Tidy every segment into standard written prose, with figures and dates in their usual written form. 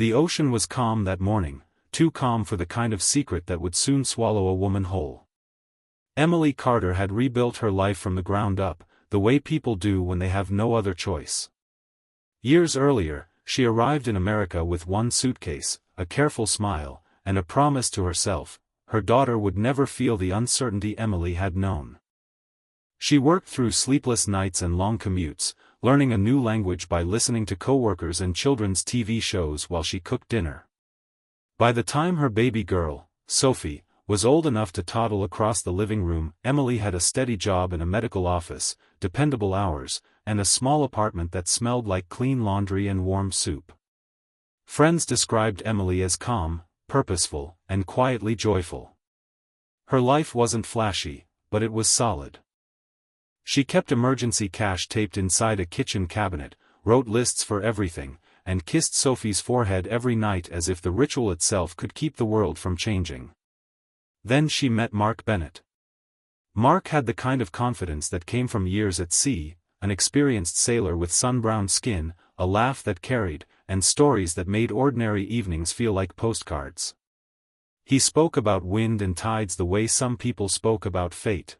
The ocean was calm that morning, too calm for the kind of secret that would soon swallow a woman whole. Emily Carter had rebuilt her life from the ground up, the way people do when they have no other choice. Years earlier, she arrived in America with one suitcase, a careful smile, and a promise to herself: her daughter would never feel the uncertainty Emily had known. She worked through sleepless nights and long commutes, learning a new language by listening to coworkers and children's TV shows while she cooked dinner. By the time her baby girl, Sophie, was old enough to toddle across the living room, Emily had a steady job in a medical office, dependable hours, and a small apartment that smelled like clean laundry and warm soup. Friends described Emily as calm, purposeful, and quietly joyful. Her life wasn't flashy, but it was solid. She kept emergency cash taped inside a kitchen cabinet, wrote lists for everything, and kissed Sophie's forehead every night as if the ritual itself could keep the world from changing. Then she met Mark Bennett. Mark had the kind of confidence that came from years at sea, an experienced sailor with sun-browned skin, a laugh that carried, and stories that made ordinary evenings feel like postcards. He spoke about wind and tides the way some people spoke about fate.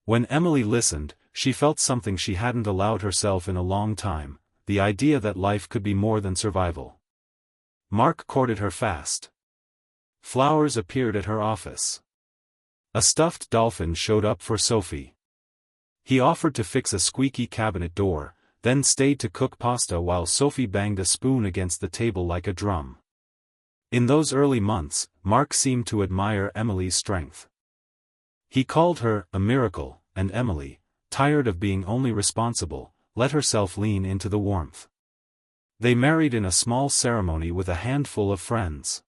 When Emily listened, she felt something she hadn't allowed herself in a long time: the idea that life could be more than survival. Mark courted her fast. Flowers appeared at her office. A stuffed dolphin showed up for Sophie. He offered to fix a squeaky cabinet door, then stayed to cook pasta while Sophie banged a spoon against the table like a drum. In those early months, Mark seemed to admire Emily's strength. He called her a miracle, and Emily, tired of being only responsible, let herself lean into the warmth. They married in a small ceremony with a handful of friends.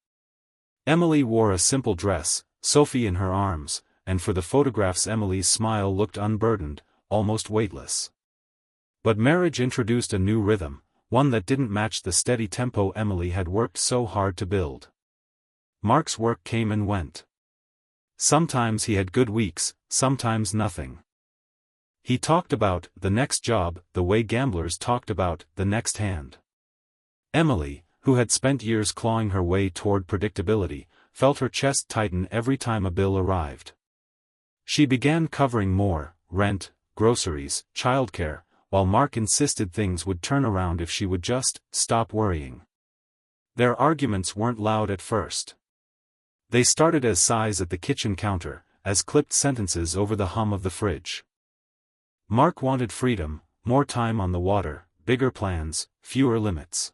Emily wore a simple dress, Sophie in her arms, and for the photographs Emily's smile looked unburdened, almost weightless. But marriage introduced a new rhythm, one that didn't match the steady tempo Emily had worked so hard to build. Mark's work came and went. Sometimes he had good weeks, sometimes nothing. He talked about the next job the way gamblers talked about the next hand. Emily, who had spent years clawing her way toward predictability, felt her chest tighten every time a bill arrived. She began covering more: rent, groceries, childcare, while Mark insisted things would turn around if she would just stop worrying. Their arguments weren't loud at first. They started as sighs at the kitchen counter, as clipped sentences over the hum of the fridge. Mark wanted freedom, more time on the water, bigger plans, fewer limits.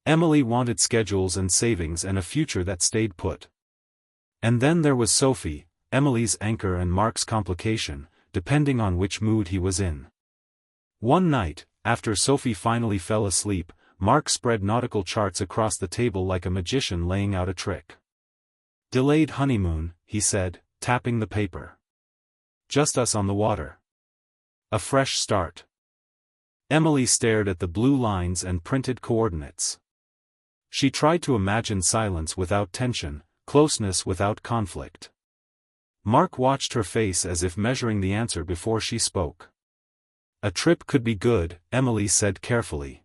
Emily wanted schedules and savings and a future that stayed put. And then there was Sophie, Emily's anchor and Mark's complication, depending on which mood he was in. One night, after Sophie finally fell asleep, Mark spread nautical charts across the table like a magician laying out a trick. "Delayed honeymoon," he said, tapping the paper. "Just us on the water. A fresh start." Emily stared at the blue lines and printed coordinates. She tried to imagine silence without tension, closeness without conflict. Mark watched her face as if measuring the answer before she spoke. "A trip could be good," Emily said carefully.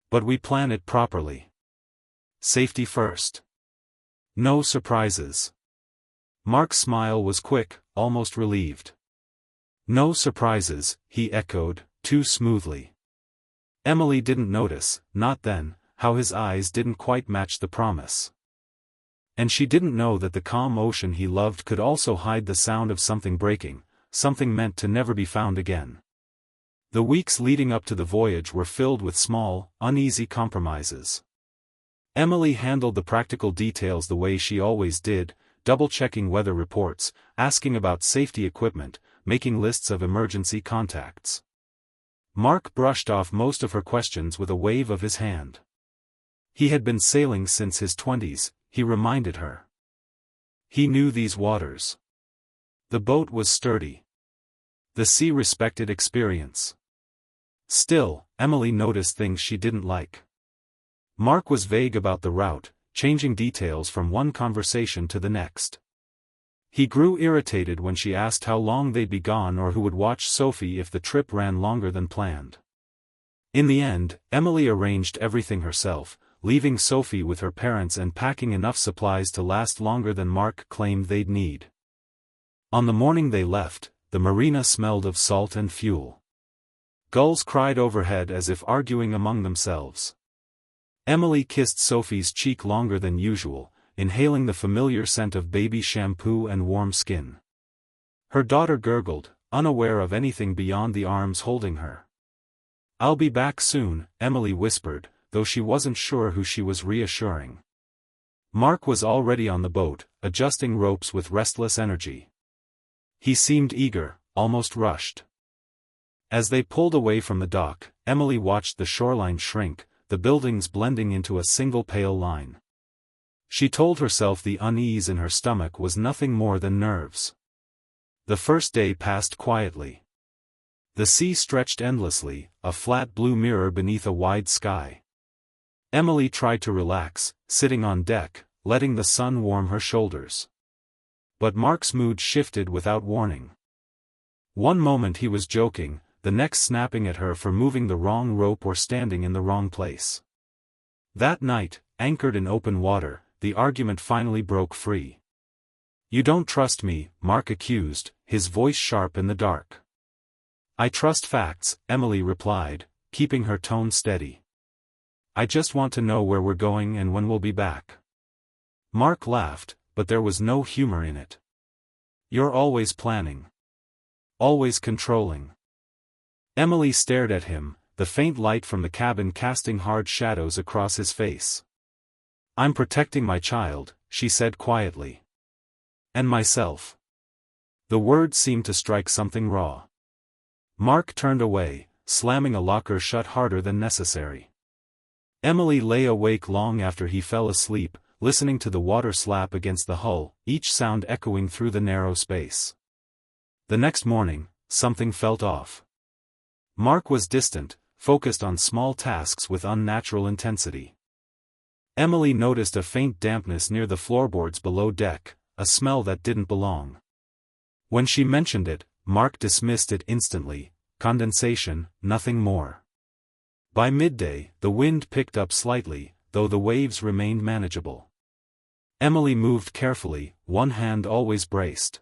"But we plan it properly. Safety first. No surprises." Mark's smile was quick, almost relieved. "No surprises," he echoed, too smoothly. Emily didn't notice, not then, how his eyes didn't quite match the promise. And she didn't know that the calm ocean he loved could also hide the sound of something breaking, something meant to never be found again. The weeks leading up to the voyage were filled with small, uneasy compromises. Emily handled the practical details the way she always did, double-checking weather reports, asking about safety equipment, making lists of emergency contacts. Mark brushed off most of her questions with a wave of his hand. He had been sailing since his 20s, he reminded her. He knew these waters. The boat was sturdy. The sea respected experience. Still, Emily noticed things she didn't like. Mark was vague about the route, changing details from one conversation to the next. He grew irritated when she asked how long they'd be gone or who would watch Sophie if the trip ran longer than planned. In the end, Emily arranged everything herself, leaving Sophie with her parents and packing enough supplies to last longer than Mark claimed they'd need. On the morning they left, the marina smelled of salt and fuel. Gulls cried overhead as if arguing among themselves. Emily kissed Sophie's cheek longer than usual, inhaling the familiar scent of baby shampoo and warm skin. Her daughter gurgled, unaware of anything beyond the arms holding her. "I'll be back soon," Emily whispered, though she wasn't sure who she was reassuring. Mark was already on the boat, adjusting ropes with restless energy. He seemed eager, almost rushed. As they pulled away from the dock, Emily watched the shoreline shrink, the buildings blending into a single pale line. She told herself the unease in her stomach was nothing more than nerves. The first day passed quietly. The sea stretched endlessly, a flat blue mirror beneath a wide sky. Emily tried to relax, sitting on deck, letting the sun warm her shoulders. But Mark's mood shifted without warning. One moment he was joking, the next snapping at her for moving the wrong rope or standing in the wrong place. That night, anchored in open water, the argument finally broke free. "You don't trust me," Mark accused, his voice sharp in the dark. "I trust facts," Emily replied, keeping her tone steady. "I just want to know where we're going and when we'll be back." Mark laughed, but there was no humor in it. "You're always planning. Always controlling." Emily stared at him, the faint light from the cabin casting hard shadows across his face. "I'm protecting my child," she said quietly. "And myself." The words seemed to strike something raw. Mark turned away, slamming a locker shut harder than necessary. Emily lay awake long after he fell asleep, listening to the water slap against the hull, each sound echoing through the narrow space. The next morning, something felt off. Mark was distant, focused on small tasks with unnatural intensity. Emily noticed a faint dampness near the floorboards below deck, a smell that didn't belong. When she mentioned it, Mark dismissed it instantly: condensation, nothing more. By midday, the wind picked up slightly, though the waves remained manageable. Emily moved carefully, one hand always braced.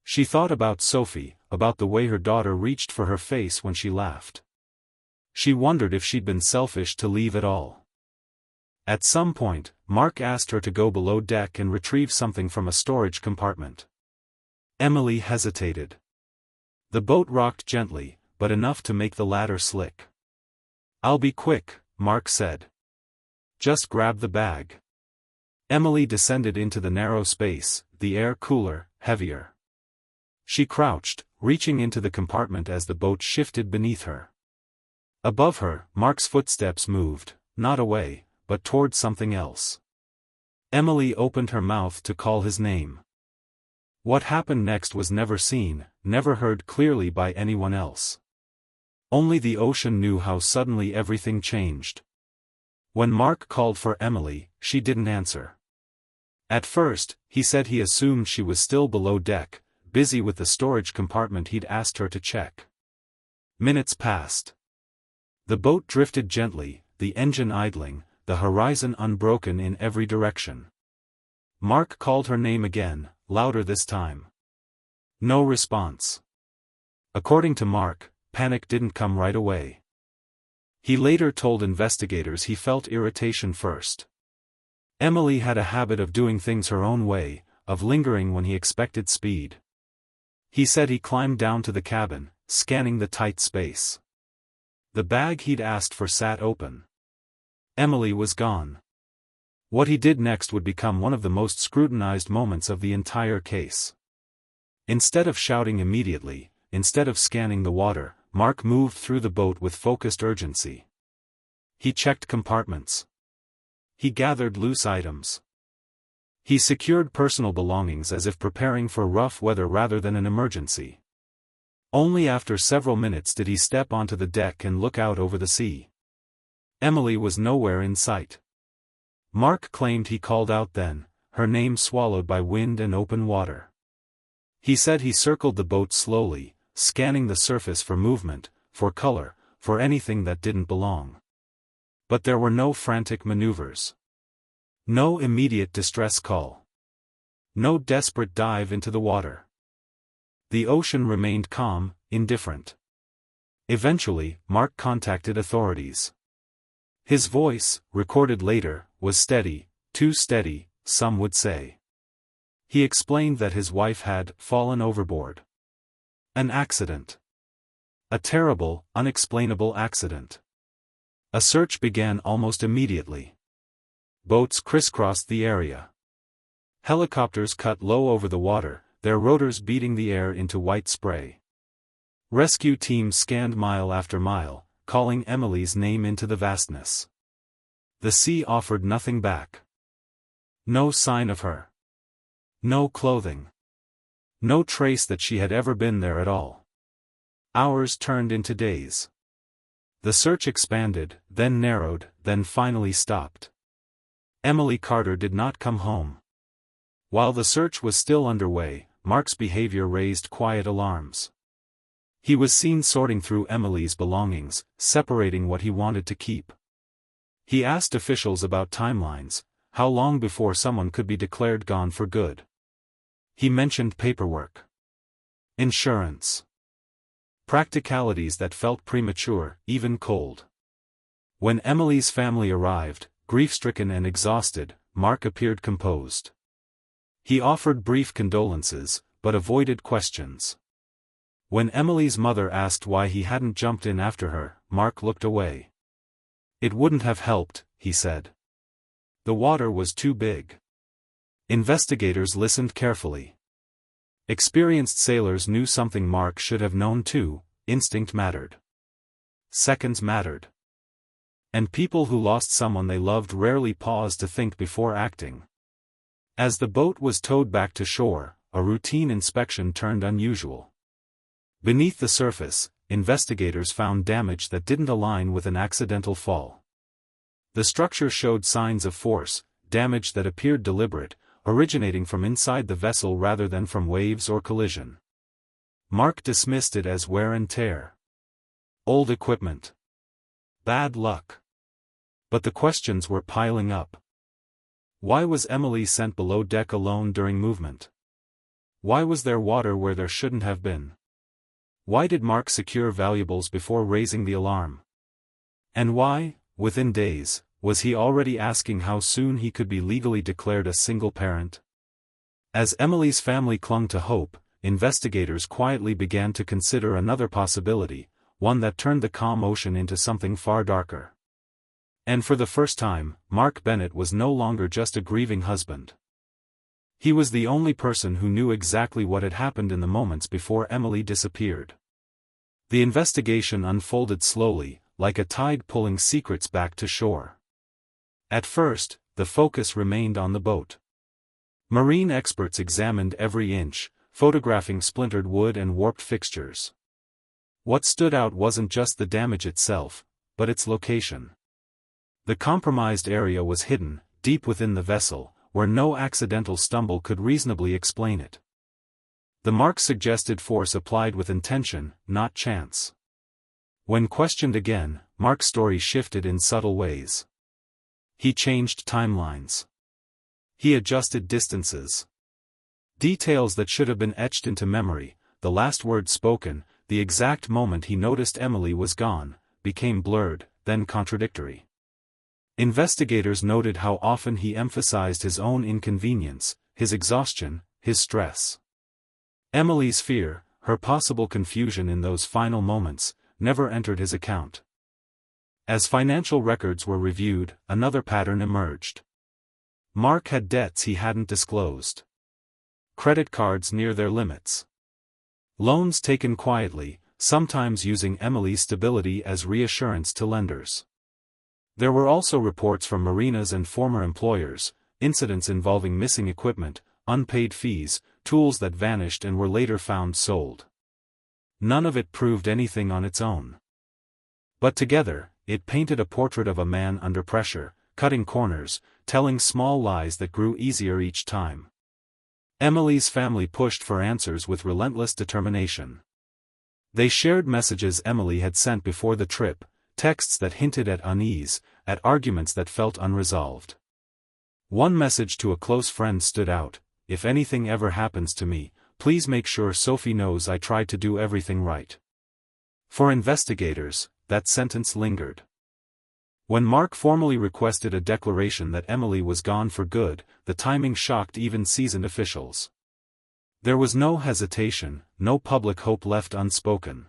She thought about Sophie, about the way her daughter reached for her face when she laughed. She wondered if she'd been selfish to leave at all. At some point, Mark asked her to go below deck and retrieve something from a storage compartment. Emily hesitated. The boat rocked gently, but enough to make the ladder slick. "I'll be quick," Mark said. "Just grab the bag." Emily descended into the narrow space, the air cooler, heavier. She crouched, reaching into the compartment as the boat shifted beneath her. Above her, Mark's footsteps moved, not away, but toward something else. Emily opened her mouth to call his name. What happened next was never seen, never heard clearly by anyone else. Only the ocean knew how suddenly everything changed. When Mark called for Emily, she didn't answer. At first, he said he assumed she was still below deck, busy with the storage compartment he'd asked her to check. Minutes passed. The boat drifted gently, the engine idling, the horizon unbroken in every direction. Mark called her name again, louder this time. No response. According to Mark, panic didn't come right away. He later told investigators he felt irritation first. Emily had a habit of doing things her own way, of lingering when he expected speed. He said he climbed down to the cabin, scanning the tight space. The bag he'd asked for sat open. Emily was gone. What he did next would become one of the most scrutinized moments of the entire case. Instead of shouting immediately, instead of scanning the water, Mark moved through the boat with focused urgency. He checked compartments. He gathered loose items. He secured personal belongings as if preparing for rough weather rather than an emergency. Only after several minutes did he step onto the deck and look out over the sea. Emily was nowhere in sight. Mark claimed he called out then, her name swallowed by wind and open water. He said he circled the boat slowly, scanning the surface for movement, for color, for anything that didn't belong. But there were no frantic maneuvers. No immediate distress call. No desperate dive into the water. The ocean remained calm, indifferent. Eventually, Mark contacted authorities. His voice, recorded later, was steady, too steady, some would say. He explained that his wife had fallen overboard. An accident. A terrible, unexplainable accident. A search began almost immediately. Boats crisscrossed the area. Helicopters cut low over the water, their rotors beating the air into white spray. Rescue teams scanned mile after mile, calling Emily's name into the vastness. The sea offered nothing back. No sign of her. No clothing. No trace that she had ever been there at all. Hours turned into days. The search expanded, then narrowed, then finally stopped. Emily Carter did not come home. While the search was still underway, Mark's behavior raised quiet alarms. He was seen sorting through Emily's belongings, separating what he wanted to keep. He asked officials about timelines, how long before someone could be declared gone for good. He mentioned paperwork. Insurance. Practicalities that felt premature, even cold. When Emily's family arrived, grief-stricken and exhausted, Mark appeared composed. He offered brief condolences, but avoided questions. When Emily's mother asked why he hadn't jumped in after her, Mark looked away. It wouldn't have helped, he said. The water was too big. Investigators listened carefully. Experienced sailors knew something Mark should have known too: instinct mattered. Seconds mattered. And people who lost someone they loved rarely paused to think before acting. As the boat was towed back to shore, a routine inspection turned unusual. Beneath the surface, investigators found damage that didn't align with an accidental fall. The structure showed signs of force, damage that appeared deliberate, originating from inside the vessel rather than from waves or collision. Mark dismissed it as wear and tear. Old equipment. Bad luck. But the questions were piling up. Why was Emily sent below deck alone during movement? Why was there water where there shouldn't have been? Why did Mark secure valuables before raising the alarm? And why, within days, was he already asking how soon he could be legally declared a single parent? As Emily's family clung to hope, investigators quietly began to consider another possibility, one that turned the calm ocean into something far darker. And for the first time, Mark Bennett was no longer just a grieving husband. He was the only person who knew exactly what had happened in the moments before Emily disappeared. The investigation unfolded slowly, like a tide pulling secrets back to shore. At first, the focus remained on the boat. Marine experts examined every inch, photographing splintered wood and warped fixtures. What stood out wasn't just the damage itself, but its location. The compromised area was hidden, deep within the vessel, where no accidental stumble could reasonably explain it. The marks suggested force applied with intention, not chance. When questioned again, Mark's story shifted in subtle ways. He changed timelines. He adjusted distances. Details that should have been etched into memory, the last word spoken, the exact moment he noticed Emily was gone, became blurred, then contradictory. Investigators noted how often he emphasized his own inconvenience, his exhaustion, his stress. Emily's fear, her possible confusion in those final moments, never entered his account. As financial records were reviewed, another pattern emerged. Mark had debts he hadn't disclosed. Credit cards near their limits. Loans taken quietly, sometimes using Emily's stability as reassurance to lenders. There were also reports from marinas and former employers, incidents involving missing equipment, unpaid fees, tools that vanished and were later found sold. None of it proved anything on its own. But together, it painted a portrait of a man under pressure, cutting corners, telling small lies that grew easier each time. Emily's family pushed for answers with relentless determination. They shared messages Emily had sent before the trip, texts that hinted at unease, at arguments that felt unresolved. One message to a close friend stood out: "If anything ever happens to me, please make sure Sophie knows I tried to do everything right." For investigators, that sentence lingered. When Mark formally requested a declaration that Emily was gone for good, the timing shocked even seasoned officials. There was no hesitation, no public hope left unspoken.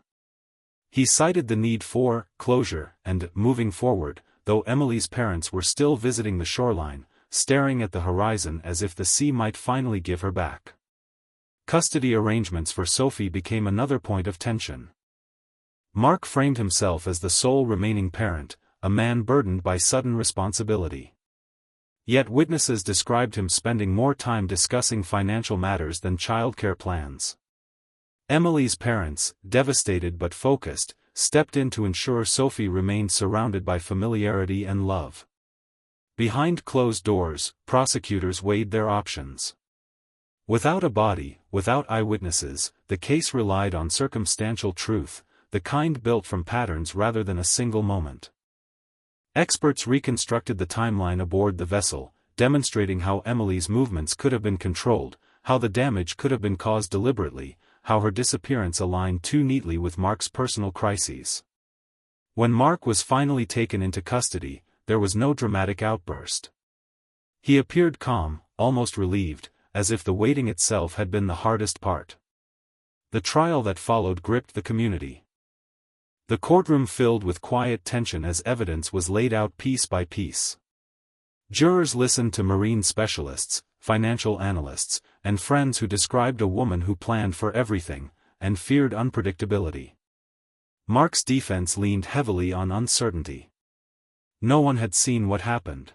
He cited the need for closure and moving forward, though Emily's parents were still visiting the shoreline, staring at the horizon as if the sea might finally give her back. Custody arrangements for Sophie became another point of tension. Mark framed himself as the sole remaining parent, a man burdened by sudden responsibility. Yet witnesses described him spending more time discussing financial matters than childcare plans. Emily's parents, devastated but focused, stepped in to ensure Sophie remained surrounded by familiarity and love. Behind closed doors, prosecutors weighed their options. Without a body, without eyewitnesses, the case relied on circumstantial truth, the kind built from patterns rather than a single moment. Experts reconstructed the timeline aboard the vessel, demonstrating how Emily's movements could have been controlled, how the damage could have been caused deliberately, how her disappearance aligned too neatly with Mark's personal crises. When Mark was finally taken into custody, there was no dramatic outburst. He appeared calm, almost relieved, as if the waiting itself had been the hardest part. The trial that followed gripped the community. The courtroom filled with quiet tension as evidence was laid out piece by piece. Jurors listened to marine specialists, financial analysts, and friends who described a woman who planned for everything, and feared unpredictability. Mark's defense leaned heavily on uncertainty. No one had seen what happened.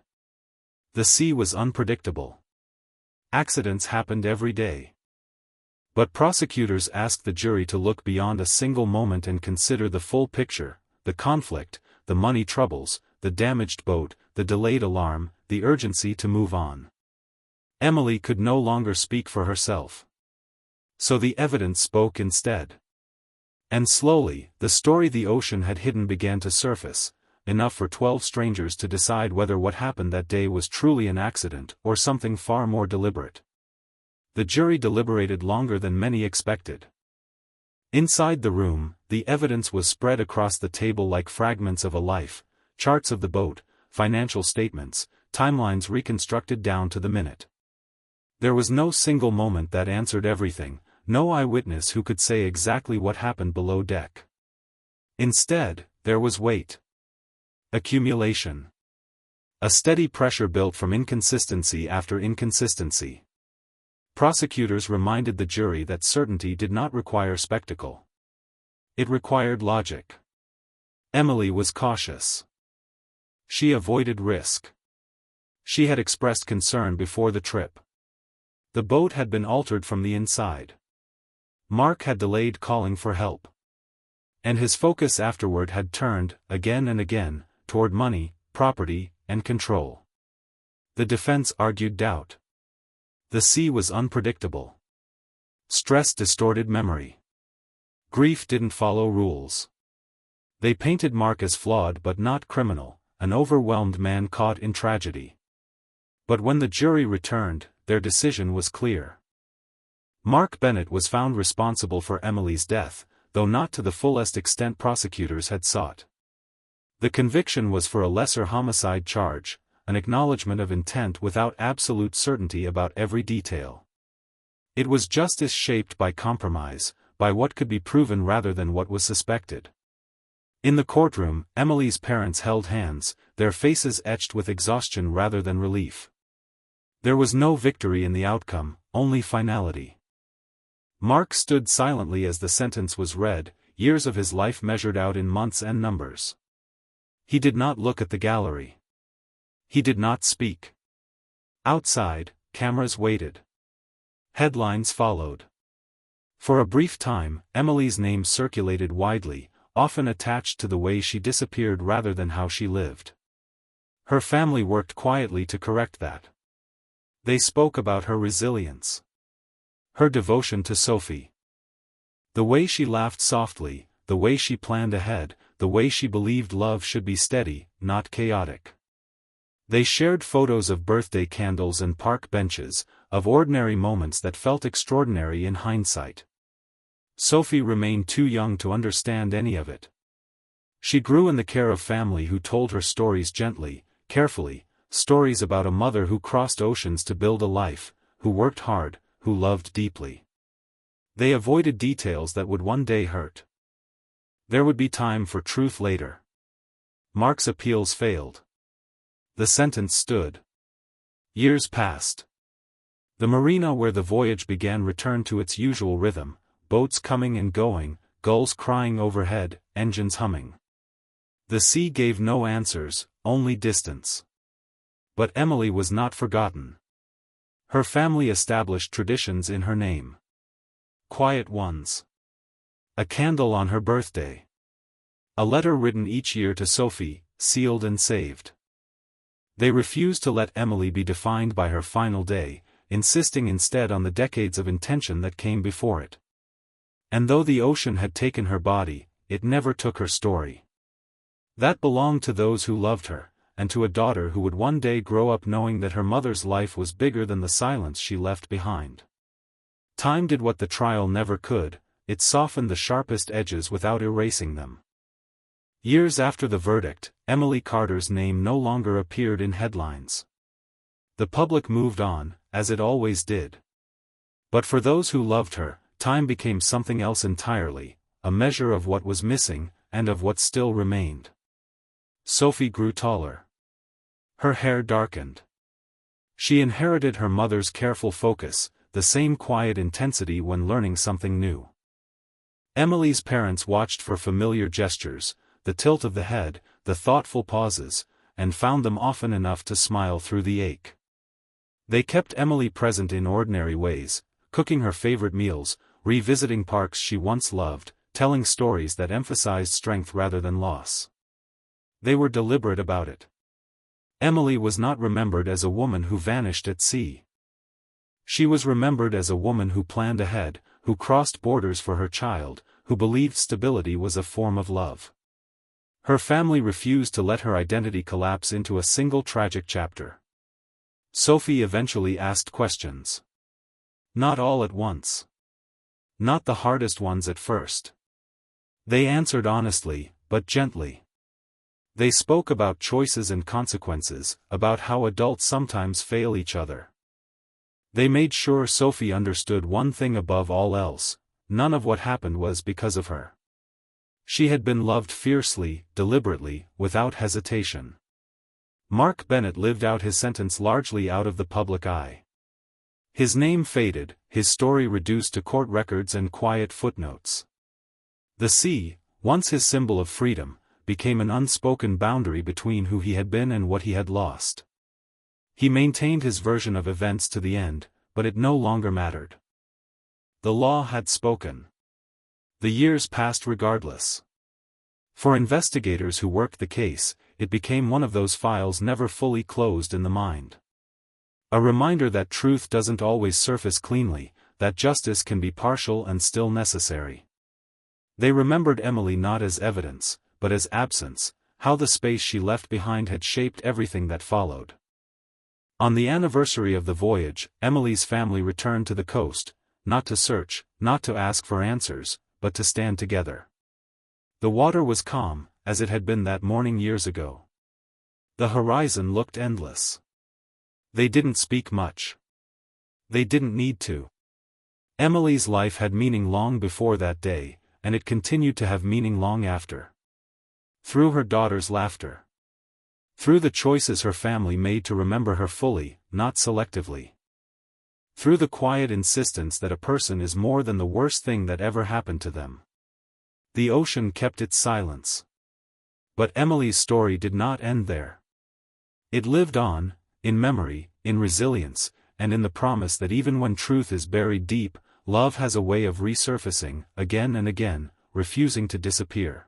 The sea was unpredictable. Accidents happened every day. But prosecutors asked the jury to look beyond a single moment and consider the full picture: the conflict, the money troubles, the damaged boat, the delayed alarm, the urgency to move on. Emily could no longer speak for herself. So the evidence spoke instead. And slowly, the story the ocean had hidden began to surface, enough for 12 strangers to decide whether what happened that day was truly an accident or something far more deliberate. The jury deliberated longer than many expected. Inside the room, the evidence was spread across the table like fragments of a life: charts of the boat, financial statements, timelines reconstructed down to the minute. There was no single moment that answered everything, no eyewitness who could say exactly what happened below deck. Instead, there was weight. Accumulation. A steady pressure built from inconsistency after inconsistency. Prosecutors reminded the jury that certainty did not require spectacle. It required logic. Emily was cautious. She avoided risk. She had expressed concern before the trip. The boat had been altered from the inside. Mark had delayed calling for help. And his focus afterward had turned, again and again, toward money, property, and control. The defense argued doubt. The sea was unpredictable. Stress distorted memory. Grief didn't follow rules. They painted Mark as flawed but not criminal, an overwhelmed man caught in tragedy. But when the jury returned, their decision was clear. Mark Bennett was found responsible for Emily's death, though not to the fullest extent prosecutors had sought. The conviction was for a lesser homicide charge, an acknowledgement of intent without absolute certainty about every detail. It was justice shaped by compromise, by what could be proven rather than what was suspected. In the courtroom, Emily's parents held hands, their faces etched with exhaustion rather than relief. There was no victory in the outcome, only finality. Mark stood silently as the sentence was read, years of his life measured out in months and numbers. He did not look at the gallery. He did not speak. Outside, cameras waited. Headlines followed. For a brief time, Emily's name circulated widely, often attached to the way she disappeared rather than how she lived. Her family worked quietly to correct that. They spoke about her resilience. Her devotion to Sophie. The way she laughed softly, the way she planned ahead, the way she believed love should be steady, not chaotic. They shared photos of birthday candles and park benches, of ordinary moments that felt extraordinary in hindsight. Sophie remained too young to understand any of it. She grew in the care of family who told her stories gently, carefully, stories about a mother who crossed oceans to build a life, who worked hard, who loved deeply. They avoided details that would one day hurt. There would be time for truth later. Mark's appeals failed. The sentence stood. Years passed. The marina where the voyage began returned to its usual rhythm, boats coming and going, gulls crying overhead, engines humming. The sea gave no answers, only distance. But Emily was not forgotten. Her family established traditions in her name. Quiet ones. A candle on her birthday. A letter written each year to Sophie, sealed and saved. They refused to let Emily be defined by her final day, insisting instead on the decades of intention that came before it. And though the ocean had taken her body, it never took her story. That belonged to those who loved her, and to a daughter who would one day grow up knowing that her mother's life was bigger than the silence she left behind. Time did what the trial never could, it softened the sharpest edges without erasing them. Years after the verdict, Emily Carter's name no longer appeared in headlines. The public moved on, as it always did. But for those who loved her, time became something else entirely, a measure of what was missing, and of what still remained. Sophie grew taller. Her hair darkened. She inherited her mother's careful focus, the same quiet intensity when learning something new. Emily's parents watched for familiar gestures, the tilt of the head, the thoughtful pauses, and found them often enough to smile through the ache. They kept Emily present in ordinary ways, cooking her favorite meals, revisiting parks she once loved, telling stories that emphasized strength rather than loss. They were deliberate about it. Emily was not remembered as a woman who vanished at sea. She was remembered as a woman who planned ahead, who crossed borders for her child, who believed stability was a form of love. Her family refused to let her identity collapse into a single tragic chapter. Sophie eventually asked questions. Not all at once. Not the hardest ones at first. They answered honestly, but gently. They spoke about choices and consequences, about how adults sometimes fail each other. They made sure Sophie understood one thing above all else: none of what happened was because of her. She had been loved fiercely, deliberately, without hesitation. Mark Bennett lived out his sentence largely out of the public eye. His name faded, his story reduced to court records and quiet footnotes. The sea, once his symbol of freedom, became an unspoken boundary between who he had been and what he had lost. He maintained his version of events to the end, but it no longer mattered. The law had spoken. The years passed regardless. For investigators who worked the case, it became one of those files never fully closed in the mind. A reminder that truth doesn't always surface cleanly, that justice can be partial and still necessary. They remembered Emily not as evidence, but as absence, how the space she left behind had shaped everything that followed. On the anniversary of the voyage, Emily's family returned to the coast, not to search, not to ask for answers, but to stand together. The water was calm, as it had been that morning years ago. The horizon looked endless. They didn't speak much. They didn't need to. Emily's life had meaning long before that day, and it continued to have meaning long after. Through her daughter's laughter. Through the choices her family made to remember her fully, not selectively. Through the quiet insistence that a person is more than the worst thing that ever happened to them. The ocean kept its silence. But Emily's story did not end there. It lived on, in memory, in resilience, and in the promise that even when truth is buried deep, love has a way of resurfacing, again and again, refusing to disappear.